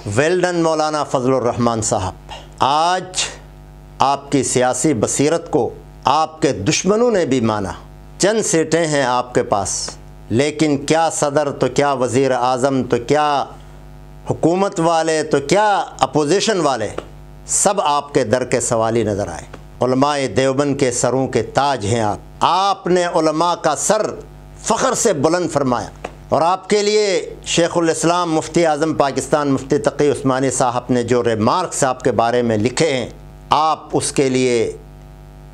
Well done مولانا فضل الرحمان صاحب، آج آپ کی سیاسی بصیرت کو آپ کے دشمنوں نے بھی مانا۔ چند سیٹیں ہیں آپ کے پاس، لیکن کیا صدر تو کیا وزیر اعظم تو کیا حکومت والے تو کیا اپوزیشن والے، سب آپ کے در کے سوالی نظر آئے۔ علماء دیوبند کے سروں کے تاج ہیں آپ نے علماء کا سر فخر سے بلند فرمایا، اور آپ کے لیے شیخ الاسلام مفتی اعظم پاکستان مفتی تقی عثمانی صاحب نے جو ریمارکس آپ کے بارے میں لکھے ہیں، آپ اس کے لیے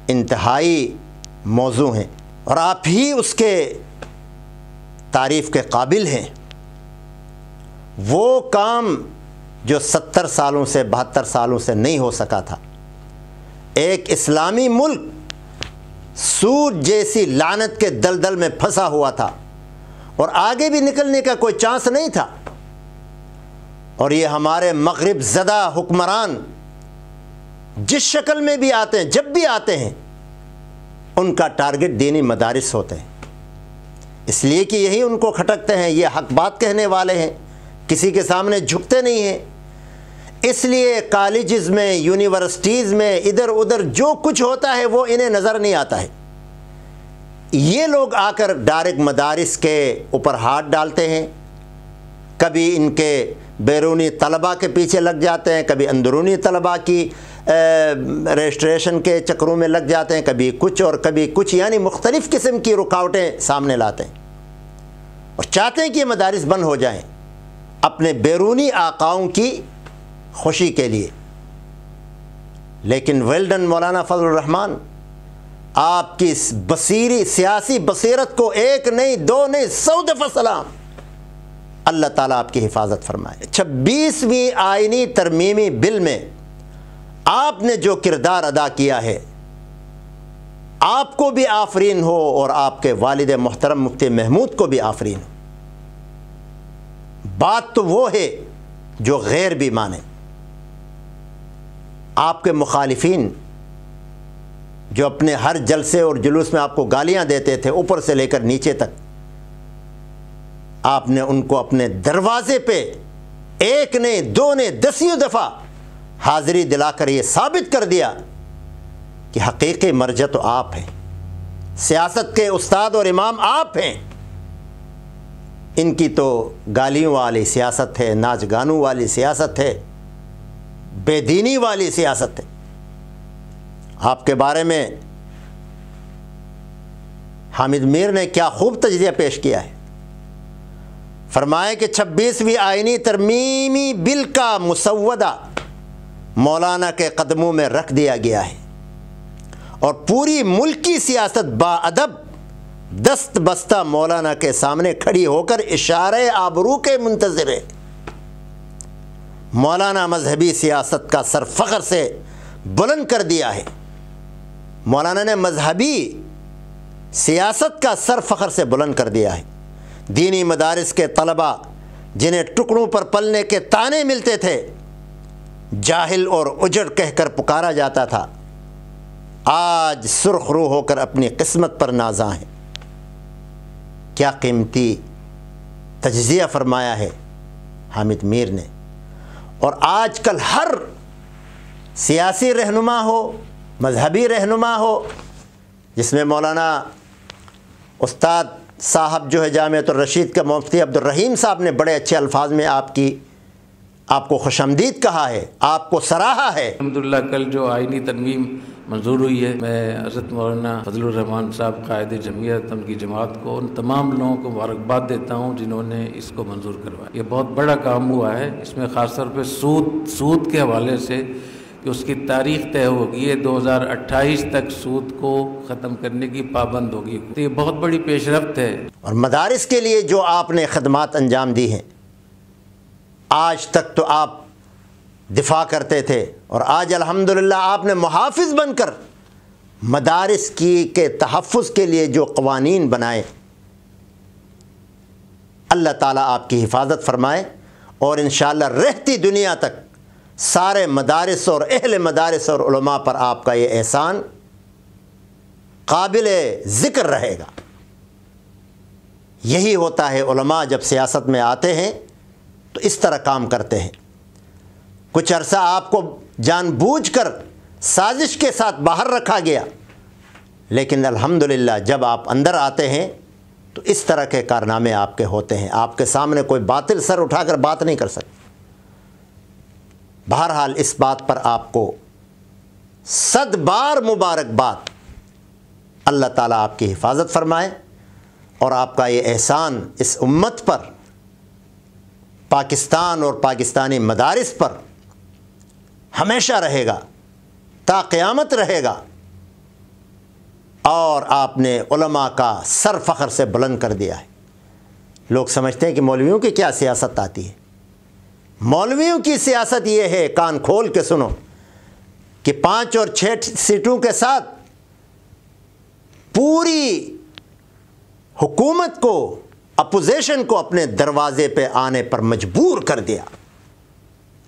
انتہائی موزوں ہیں، اور آپ ہی اس کے تعریف کے قابل ہیں۔ وہ کام جو 70 سالوں سے 72 سالوں سے نہیں ہو سکا تھا، ایک اسلامی ملک سود جیسی لعنت کے دلدل میں پھنسا ہوا تھا اور آگے بھی نکلنے کا کوئی چانس نہیں تھا، اور یہ ہمارے مغرب زدہ حکمران جس شکل میں بھی آتے ہیں، جب بھی آتے ہیں، ان کا ٹارگٹ دینی مدارس ہوتے ہیں، اس لیے کہ یہی ان کو کھٹکتے ہیں، یہ حق بات کہنے والے ہیں، کسی کے سامنے جھکتے نہیں ہیں، اس لیے کالجز میں یونیورسٹیز میں ادھر ادھر جو کچھ ہوتا ہے وہ انہیں نظر نہیں آتا ہے۔ یہ لوگ آ کر ڈائریکٹ مدارس کے اوپر ہاتھ ڈالتے ہیں، کبھی ان کے بیرونی طلباء کے پیچھے لگ جاتے ہیں، کبھی اندرونی طلباء کی رجسٹریشن کے چکروں میں لگ جاتے ہیں، کبھی کچھ اور کبھی کچھ، یعنی مختلف قسم کی رکاوٹیں سامنے لاتے ہیں اور چاہتے ہیں کہ یہ مدارس بند ہو جائیں اپنے بیرونی آقاؤں کی خوشی کے لیے۔ لیکن ویلڈن مولانا فضل الرحمان، آپ کی سیاسی بصیرت کو ایک نہیں دو نہیں 100 دفعہ سلام، اللہ تعالیٰ آپ کی حفاظت فرمائے۔ 26ویں آئینی ترمیمی بل میں آپ نے جو کردار ادا کیا ہے، آپ کو بھی آفرین ہو اور آپ کے والد محترم مفتی محمود کو بھی آفرین ہو۔ بات تو وہ ہے جو غیر بھی مانے۔ آپ کے مخالفین جو اپنے ہر جلسے اور جلوس میں آپ کو گالیاں دیتے تھے اوپر سے لے کر نیچے تک، آپ نے ان کو اپنے دروازے پہ ایک نے دو نے 10 دفعہ حاضری دلا کر یہ ثابت کر دیا کہ حقیقی مرجع تو آپ ہیں، سیاست کے استاد اور امام آپ ہیں۔ ان کی تو گالیوں والی سیاست ہے، ناچ گانوں والی سیاست ہے، بے دینی والی سیاست ہے۔ آپ کے بارے میں حامد میر نے کیا خوب تجزیہ پیش کیا ہے، فرمایا کہ 26ویں آئینی ترمیمی بل کا مسودہ مولانا کے قدموں میں رکھ دیا گیا ہے، اور پوری ملکی سیاست با ادب دست بستہ مولانا کے سامنے کھڑی ہو کر اشارے آبرو کے منتظر ہے۔ مولانا مذہبی سیاست کا سر فخر سے بلند کر دیا ہے۔ مولانا نے مذہبی سیاست کا سر فخر سے بلند کر دیا ہے۔ دینی مدارس کے طلباء جنہیں ٹکڑوں پر پلنے کے تانے ملتے تھے، جاہل اور اجڑ کہہ کر پکارا جاتا تھا، آج سرخ رو ہو کر اپنی قسمت پر نازاں ہیں۔ کیا قیمتی تجزیہ فرمایا ہے حامد میر نے۔ اور آج کل ہر سیاسی رہنما ہو، مذہبی رہنما ہو، جس میں مولانا استاد صاحب جو ہے جامعۃ الرشید کا مفتی عبد الرحیم صاحب نے بڑے اچھے الفاظ میں آپ کو خوش آمدید کہا ہے، آپ کو سراہا ہے۔ الحمدللہ کل جو آئینی ترمیم منظور ہوئی ہے، میں حضرت مولانا فضل الرحمان صاحب قائد جمعیت، ان کی جماعت کو، ان تمام لوگوں کو مبارکباد دیتا ہوں جنہوں نے اس کو منظور کروایا۔ یہ بہت بڑا کام ہوا ہے، اس میں خاص طور پہ سود کے حوالے سے کہ اس کی تاریخ طے ہوگی، یہ 2028 تک سود کو ختم کرنے کی پابند ہوگی، تو یہ بہت بڑی پیش رفت ہے۔ اور مدارس کے لیے جو آپ نے خدمات انجام دی ہیں، آج تک تو آپ دفاع کرتے تھے، اور آج الحمدللہ آپ نے محافظ بن کر مدارس کے تحفظ کے لیے جو قوانین بنائے، اللہ تعالیٰ آپ کی حفاظت فرمائے، اور انشاءاللہ رہتی دنیا تک سارے مدارس اور اہل مدارس اور علماء پر آپ کا یہ احسان قابل ذکر رہے گا۔ یہی ہوتا ہے، علماء جب سیاست میں آتے ہیں تو اس طرح کام کرتے ہیں۔ کچھ عرصہ آپ کو جان بوجھ کر سازش کے ساتھ باہر رکھا گیا، لیکن الحمدللہ جب آپ اندر آتے ہیں تو اس طرح کے کارنامے آپ کے ہوتے ہیں، آپ کے سامنے کوئی باطل سر اٹھا کر بات نہیں کر سکتا۔ بہرحال اس بات پر آپ کو 100 بار مبارکباد، اللہ تعالیٰ آپ کی حفاظت فرمائے اور آپ کا یہ احسان اس امت پر، پاکستان اور پاکستانی مدارس پر ہمیشہ رہے گا، تا قیامت رہے گا، اور آپ نے علماء کا سر فخر سے بلند کر دیا ہے۔ لوگ سمجھتے ہیں کہ مولویوں کی کیا سیاست آتی ہے۔ مولویوں کی سیاست یہ ہے، کان کھول کے سنو، کہ 5 اور 6 سیٹوں کے ساتھ پوری حکومت کو، اپوزیشن کو اپنے دروازے پہ آنے پر مجبور کر دیا۔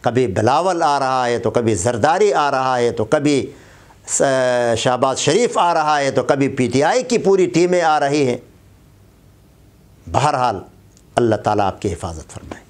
کبھی بلاول آ رہا ہے تو کبھی زرداری آ رہا ہے تو کبھی شہباز شریف آ رہا ہے تو کبھی پی ٹی آئی کی پوری ٹیمیں آ رہی ہیں۔ بہرحال اللہ تعالیٰ آپ کی حفاظت فرمائے۔